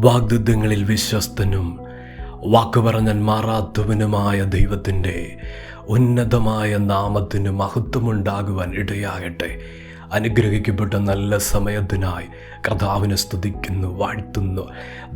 വാഗ്ദത്തങ്ങളിൽ വിശ്വസ്തനും വാക്കുപറഞ്ഞാൽ മാറാത്തവനുമായ ദൈവത്തിൻ്റെ ഉന്നതമായ നാമത്തിന് മഹത്വമുണ്ടാകുവാൻ ഇടയാകട്ടെ. അനുഗ്രഹിക്കപ്പെട്ട നല്ല സമയത്തിനായി കർത്താവിനെ സ്തുതിക്കുന്നു, വാഴ്ത്തുന്നു.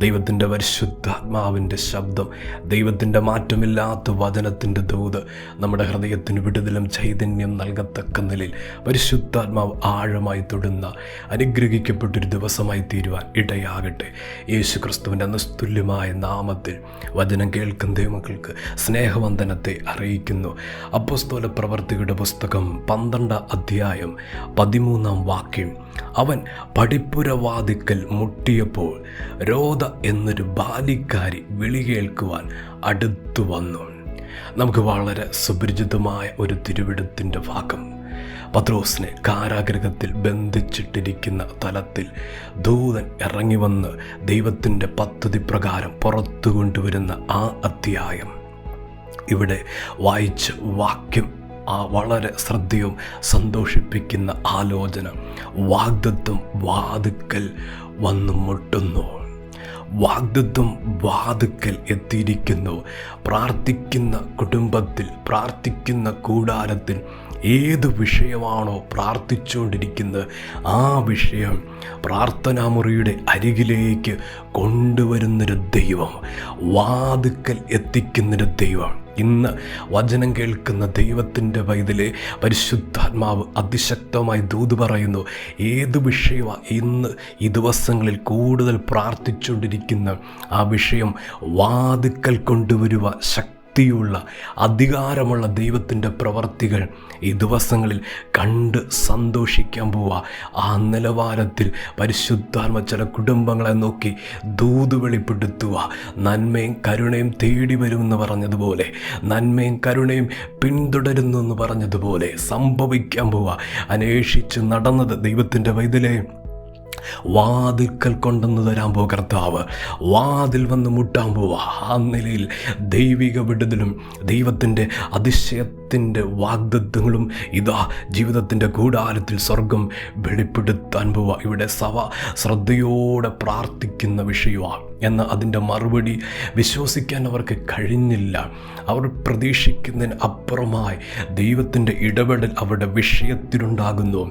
ദൈവത്തിൻ്റെ പരിശുദ്ധാത്മാവിൻ്റെ ശബ്ദം, ദൈവത്തിൻ്റെ മാറ്റമില്ലാത്ത വചനത്തിൻ്റെ ദൂത് നമ്മുടെ ഹൃദയത്തിന് വിടുതലും ചൈതന്യം നൽകത്തക്ക നിലയിൽ പരിശുദ്ധാത്മാവ് ആഴമായി തൊടുന്ന അനുഗ്രഹിക്കപ്പെട്ടൊരു ദിവസമായി തീരുവാൻ ഇടയാകട്ടെ. യേശു ക്രിസ്തുവിൻ്റെ നിസ്തുല്യമായ നാമത്തിൽ വചനം കേൾക്കുന്ന ദൈവമക്കൾക്ക് സ്നേഹവന്ദനത്തെ അറിയിക്കുന്നു. അപ്പോസ്തല പ്രവർത്തികളുടെ പുസ്തകം 12 അധ്യായം 13 വാക്യം. അവൻ പടിപ്പുരവാതിക്കൽ മുട്ടിയപ്പോൾ രോദ എന്നൊരു ബാലിക്കാരി വിളി കേൾക്കുവാൻ അടുത്തു വന്നു. നമുക്ക് വളരെ സുപരിചിതമായ ഒരു തിരുവിടത്തിൻ്റെ ഭാഗം. പത്രോസിനെ കാരാഗൃഹത്തിൽ ബന്ധിച്ചിട്ടിരിക്കുന്ന തലത്തിൽ ദൂതൻ ഇറങ്ങി വന്ന് ദൈവത്തിൻ്റെ പദ്ധതി പ്രകാരം പുറത്തു കൊണ്ടുവരുന്ന ആ അധ്യായം ഇവിടെ വായിച്ച വാക്യം വളരെ ശ്രദ്ധയും സന്തോഷിപ്പിക്കുന്ന ആലോചന. വാഗ്ദത്തം വാതിക്കൽ വന്നു മുട്ടുന്നു. വാഗ്ദത്തം വാതിക്കൽ എത്തിയിരിക്കുന്നു. പ്രാർത്ഥിക്കുന്ന കുടുംബത്തിൽ, പ്രാർത്ഥിക്കുന്ന കൂടാരത്തിൽ ഏത് വിഷയമാണോ പ്രാർത്ഥിച്ചുകൊണ്ടിരിക്കുന്നത് ആ വിഷയം പ്രാർത്ഥനാമുറിയുടെ അരികിലേക്ക് കൊണ്ടുവരുന്നൊരു ദൈവം, വാതിക്കൽ എത്തിക്കുന്നൊരു ദൈവം. ഇന്ന് വചനം കേൾക്കുന്ന ദൈവത്തിൻ്റെ പൈതലെ പരിശുദ്ധാത്മാവ് അതിശക്തമായി ദൂത് പറയുന്നു. ഏത് വിഷയമാണ് ഇന്ന് ഈ ദിവസങ്ങളിൽ കൂടുതൽ പ്രാർത്ഥിച്ചുകൊണ്ടിരിക്കുന്ന ആ വിഷയം വാതിക്കൽ കൊണ്ടുവരുവാൻ ശക്തിയുള്ള അധികാരമുള്ള ദൈവത്തിൻ്റെ പ്രവർത്തികൾ ഈ ദിവസങ്ങളിൽ കണ്ട് സന്തോഷിക്കാൻ പോവുക. ആ നിലവാരത്തിൽ പരിശുദ്ധാത്മ ചില കുടുംബങ്ങളെ നോക്കി ദൂത് വെളിപ്പെടുത്തുക. നന്മയും കരുണയും തേടി വരുമെന്ന് പറഞ്ഞതുപോലെ, നന്മയും കരുണയും പിന്തുടരുന്നു എന്ന് പറഞ്ഞതുപോലെ സംഭവിക്കാൻ പോവുക. അന്വേഷിച്ച് നടന്നത് ദൈവത്തിൻ്റെ പൈതലേ വാതിൽക്കൽ കൊണ്ടുവന്ന് തരാൻ പോകുക കർത്താവ്. വാതിൽ വന്ന് മുട്ടാൻ പോവുക. ആ നിലയിൽ ദൈവിക വിടുതലും ദൈവത്തിൻ്റെ അതിശയത്തിൻ്റെ വാഗ്ദത്തങ്ങളും ഇതാ ജീവിതത്തിൻ്റെ കൂടാരത്തിൽ സ്വർഗം വെളിപ്പെടുത്താൻ പോവുക. ഇവിടെ സഭ ശ്രദ്ധയോടെ പ്രാർത്ഥിക്കുന്ന വിഷയമാണ്. എന്നാൽ അതിൻ്റെ മറുപടി വിശ്വസിക്കാൻ അവർക്ക് കഴിഞ്ഞില്ല. അവർ പ്രതീക്ഷിക്കുന്നതിന് അപ്പുറമായി ദൈവത്തിൻ്റെ ഇടപെടൽ അവരുടെ വിഷയത്തിലുണ്ടാകുന്നു.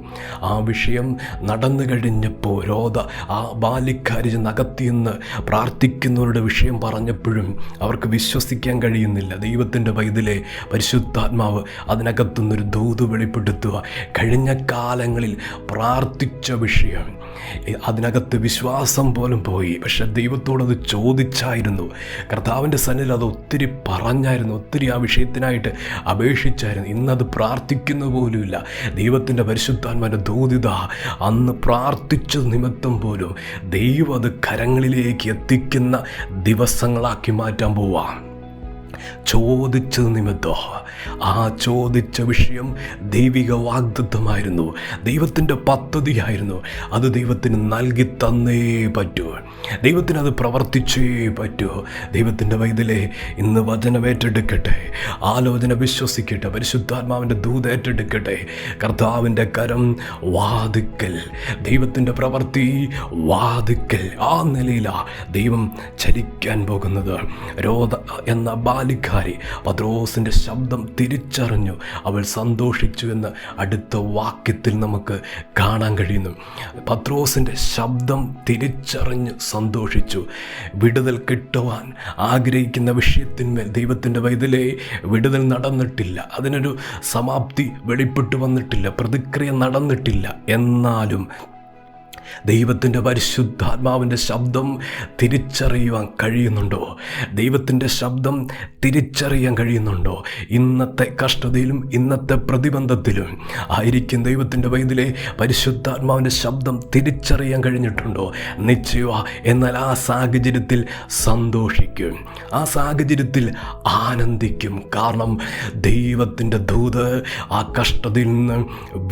ആ വിഷയം നടന്നു കഴിഞ്ഞപ്പോൾ രോദ ആ ബാലിക്കാരി അകത്തിയെന്ന് പ്രാർത്ഥിക്കുന്നവരുടെ വിഷയം പറഞ്ഞപ്പോഴും അവർക്ക് വിശ്വസിക്കാൻ കഴിയുന്നില്ല. ദൈവത്തിൻ്റെ പൈതലെ പരിശുദ്ധാത്മാവ് അതിനകത്തുനിന്നൊരു ദൂത് വെളിപ്പെടുത്തുക. കഴിഞ്ഞ കാലങ്ങളിൽ പ്രാർത്ഥിച്ച വിഷയം, അതിനകത്ത് വിശ്വാസം പോലും പോയി. പക്ഷെ ദൈവത്തോടത് ചോദിച്ചായിരുന്നു, കർത്താവിൻ്റെ സന്നിധിയിൽ അത് ഒത്തിരി പറഞ്ഞായിരുന്നു, ഒത്തിരി ആ വിഷയത്തിനായിട്ട് അപേക്ഷിച്ചായിരുന്നു. ഇന്നത് പ്രാർത്ഥിക്കുന്ന പോലുമില്ല. ദൈവത്തിൻ്റെ പരിശുദ്ധാത്മാവിൻ്റെ ദൂതിത അന്ന് പ്രാർത്ഥിച്ച നിമിത്തം പോലും ദൈവം അത് കരങ്ങളിലേക്ക് എത്തിക്കുന്ന ദിവസങ്ങളാക്കി മാറ്റാൻ പോവാം. ചോദിച്ചത് നിമിത്തം ആ ചോദിച്ച വിഷയം ദൈവിക വാഗ്ദത്തമായിരുന്നു, ദൈവത്തിൻ്റെ പദ്ധതിയായിരുന്നു. അത് ദൈവത്തിന് നൽകി തന്നേ പറ്റൂ. ദൈവത്തിന് അത് പ്രവർത്തിച്ചേ പറ്റൂ. ദൈവത്തിൻ്റെ പൈതലേ ഇന്ന് വചനം ഏറ്റെടുക്കട്ടെ, ആലോചന വിശ്വസിക്കട്ടെ, പരിശുദ്ധാത്മാവിൻ്റെ ദൂത് ഏറ്റെടുക്കട്ടെ. കർത്താവിൻ്റെ കരം വാതിക്കൽ, ദൈവത്തിൻ്റെ പ്രവൃത്തി വാതിക്കൽ. ആ നിലയിലാണ് ദൈവം ചലിക്കാൻ പോകുന്നത്. രോദ എന്ന ബാലിക്കാരി പത്രോസിൻ്റെ ശബ്ദം തിരിച്ചറിഞ്ഞു, അവൾ സന്തോഷിച്ചു എന്ന് അടുത്ത വാക്യത്തിൽ നമുക്ക് കാണാൻ കഴിയുന്നു. പത്രോസിൻ്റെ ശബ്ദം തിരിച്ചറിഞ്ഞ് സന്തോഷിച്ചു. വിടുതൽ കിട്ടുവാൻ ആഗ്രഹിക്കുന്ന വിഷയത്തിന്മേൽ ദൈവത്തിൻ്റെ പൈതലേ വിടുതൽ നടന്നിട്ടില്ല, അതിനൊരു സമാപ്തി വെളിപ്പെട്ടു വന്നിട്ടില്ല, പ്രതിക്രിയ നടന്നിട്ടില്ല. എന്നാലും ദൈവത്തിൻ്റെ പരിശുദ്ധാത്മാവിൻ്റെ ശബ്ദം തിരിച്ചറിയുവാൻ കഴിയുന്നുണ്ടോ? ദൈവത്തിൻ്റെ ശബ്ദം തിരിച്ചറിയാൻ കഴിയുന്നുണ്ടോ? ഇന്നത്തെ കഷ്ടതയിലും ഇന്നത്തെ പ്രതിബന്ധത്തിലും ആയിരിക്കും ദൈവത്തിൻ്റെ പൈതലേ പരിശുദ്ധാത്മാവിൻ്റെ ശബ്ദം തിരിച്ചറിയാൻ കഴിഞ്ഞിട്ടുണ്ടോ? നിശ്ചയമാ. എന്നാൽ ആ സാഹചര്യത്തിൽ സന്തോഷിക്കും, ആ സാഹചര്യത്തിൽ ആനന്ദിക്കും. കാരണം ദൈവത്തിൻ്റെ ദൂത് ആ കഷ്ടതയിൽ നിന്ന്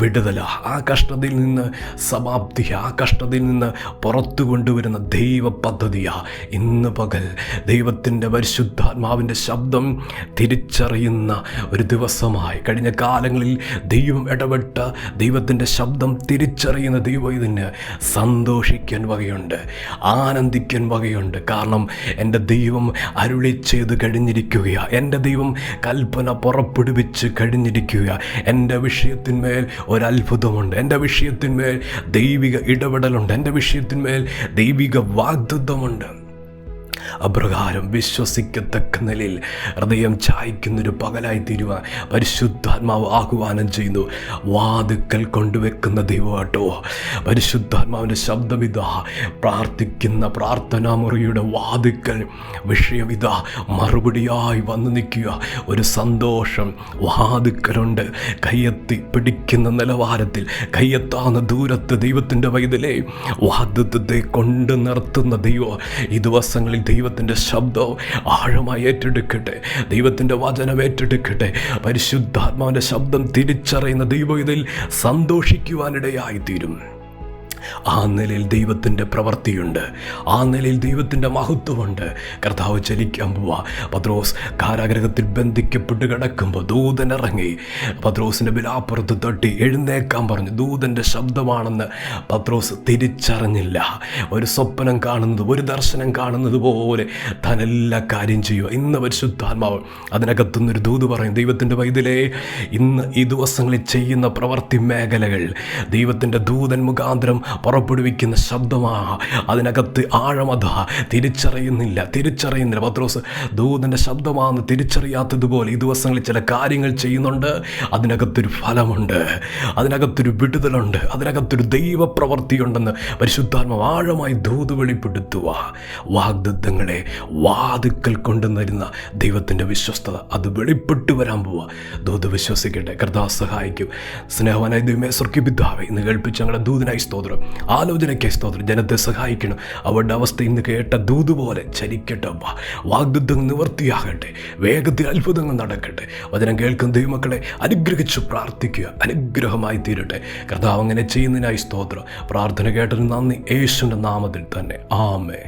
വിടുതല, ആ കഷ്ടതയിൽ നിന്ന് സമാപ്തി, ആ കഷ്ടതയിൽ നിന്ന് പുറത്തു കൊണ്ടുവരുന്ന ദൈവ പദ്ധതിയാ. ഇന്ന് പകൽ ദൈവത്തിൻ്റെ പരിശുദ്ധാത്മാവിൻ്റെ ശബ്ദം തിരിച്ചറിയുന്ന ഒരു ദിവസമായി. കഴിഞ്ഞ കാലങ്ങളിൽ ദൈവം ഇടപെട്ട ദൈവത്തിൻ്റെ ശബ്ദം തിരിച്ചറിയുന്ന ദൈവം ഇതിന് സന്തോഷിക്കാൻ വകയുണ്ട്, ആനന്ദിക്കാൻ വകയുണ്ട്. കാരണം എൻ്റെ ദൈവം അരുളി ചെയ്ത് കഴിഞ്ഞിരിക്കുകയാണ്. എൻ്റെ ദൈവം കൽപ്പന പുറപ്പെടുവിച്ച് കഴിഞ്ഞിരിക്കുക. എൻ്റെ വിഷയത്തിന്മേൽ ഒരത്ഭുതമുണ്ട്, എൻ്റെ വിഷയത്തിന്മേൽ ദൈവിക ഇടപെടലുണ്ട്, എൻ്റെ വിഷയത്തിന്മേൽ ദൈവിക വാഗ്ദത്തമുണ്ട്. അപ്രകാരം വിശ്വസിക്കത്തക്ക നിലയിൽ ഹൃദയം ചായ്ക്കുന്നൊരു പകലായി തീരുവാൻ പരിശുദ്ധാത്മാവ് ആഹ്വാനം ചെയ്യുന്നു. വാതുക്കൽ കൊണ്ടുവെക്കുന്ന ദൈവമാട്ടോ പരിശുദ്ധാത്മാവിൻ്റെ ശബ്ദം ഇതാ. പ്രാർത്ഥിക്കുന്ന പ്രാർത്ഥനാ മുറിയുടെ വാതുക്കൽ വിഷയം ഇതാ മറുപടിയായി വന്നു നിൽക്കുക. ഒരു സന്തോഷം വാതുക്കലുണ്ട്. കയ്യെത്തി പിടിക്കുന്ന നിലവാരത്തിൽ, കയ്യെത്താവുന്ന ദൂരത്ത് ദൈവത്തിൻ്റെ വൈതലേ വാഗ്ദത്തത്തെ കൊണ്ട് നിർത്തുന്ന ദൈവം ഈ ദിവസങ്ങളിൽ ദൈവത്തിൻ്റെ ശബ്ദം ആഴമായി ഏറ്റെടുക്കട്ടെ, ദൈവത്തിൻ്റെ വചനം ഏറ്റെടുക്കട്ടെ. പരിശുദ്ധാത്മാവിൻ്റെ ശബ്ദം തിരിച്ചറിയുന്ന ദൈവം ഇതിൽ സന്തോഷിക്കുവാനിടയായിത്തീരും. ആ നിലയിൽ ദൈവത്തിൻ്റെ പ്രവൃത്തിയുണ്ട്, ആ നിലയിൽ ദൈവത്തിൻ്റെ മഹത്വമുണ്ട്. കർത്താവ് ചലിക്കാൻ പോവാ. പത്രോസ് കാരാഗ്രഹത്തിൽ ബന്ധിക്കപ്പെട്ട് കിടക്കുമ്പോൾ ദൂതൻ ഇറങ്ങി പത്രോസിൻ്റെ വിലാപ്പുറത്ത് തട്ടി എഴുന്നേക്കാൻ പറഞ്ഞു. ദൂതൻ്റെ ശബ്ദമാണെന്ന് പത്രോസ് തിരിച്ചറിഞ്ഞില്ല. ഒരു സ്വപ്നം കാണുന്നത്, ഒരു ദർശനം കാണുന്നത് പോലെ താൻ എല്ലാ കാര്യം ചെയ്യുക. ഇന്ന് പരിശുദ്ധാത്മാവ് അതിനകത്തുനിന്നൊരു ദൂത് പറയും. ദൈവത്തിൻ്റെ വൈതലേ, ഇന്ന് ഈ ദിവസങ്ങളിൽ ചെയ്യുന്ന പ്രവൃത്തി മേഖലകൾ ദൈവത്തിൻ്റെ ദൂതൻ മുഖാന്തരം പുറപ്പെടുവിക്കുന്ന ശബ്ദമാണ്. അതിനകത്ത് ആഴമത തിരിച്ചറിയുന്നില്ല. പത്രോസ് ദൂതൻ്റെ ശബ്ദമാണെന്ന് തിരിച്ചറിയാത്തതുപോലെ ഈ ദിവസങ്ങളിൽ ചില കാര്യങ്ങൾ ചെയ്യുന്നുണ്ട്. അതിനകത്തൊരു ഫലമുണ്ട്, അതിനകത്തൊരു വിടുതലുണ്ട്, അതിനകത്തൊരു ദൈവപ്രവൃത്തിയുണ്ടെന്ന് പരിശുദ്ധാത്മാവ് ആഴമായി ദൂത് വെളിപ്പെടുത്തുക. വാഗ്ദത്തങ്ങളെ വാതുക്കൽ കൊണ്ടുവരുന്ന ദൈവത്തിൻ്റെ വിശ്വസ്തത അത് വെളിപ്പെട്ടു വരാൻ പോവുക. ദൂത് വിശ്വസിക്കട്ടെ. കർത്താവ് സഹായിക്കും. സ്നേഹവാനായ ദൈവമേ, സ്വർഗ്ഗീയ പിതാവേ, ഇന്ന് കേൾപ്പിച്ച ഞങ്ങളുടെ ദൂതനായി സ്തോത്രം, ആലോചനയ്ക്കായി സ്തോത്രം. ജനത്തെ സഹായിക്കണം. അവരുടെ അവസ്ഥ ഇന്ന് കേട്ട ദൂത് പോലെ ചലിക്കട്ടെ. വാഗ്ദത്തങ്ങൾ നിവർത്തിയാകട്ടെ. വേഗത്തിൽ അത്ഭുതങ്ങൾ നടക്കട്ടെ. വചനം കേൾക്കുന്ന ദൈവമക്കളെ അനുഗ്രഹിച്ച് പ്രാർത്ഥിക്കുക. അനുഗ്രഹമായി തീരട്ടെ. കർത്താവ് അങ്ങനെ ചെയ്യുന്നതിനായി സ്തോത്രം. പ്രാർത്ഥന കേട്ടതിന് നന്ദി. യേശുവിൻ്റെ നാമത്തിൽ തന്നെ. ആമേൻ.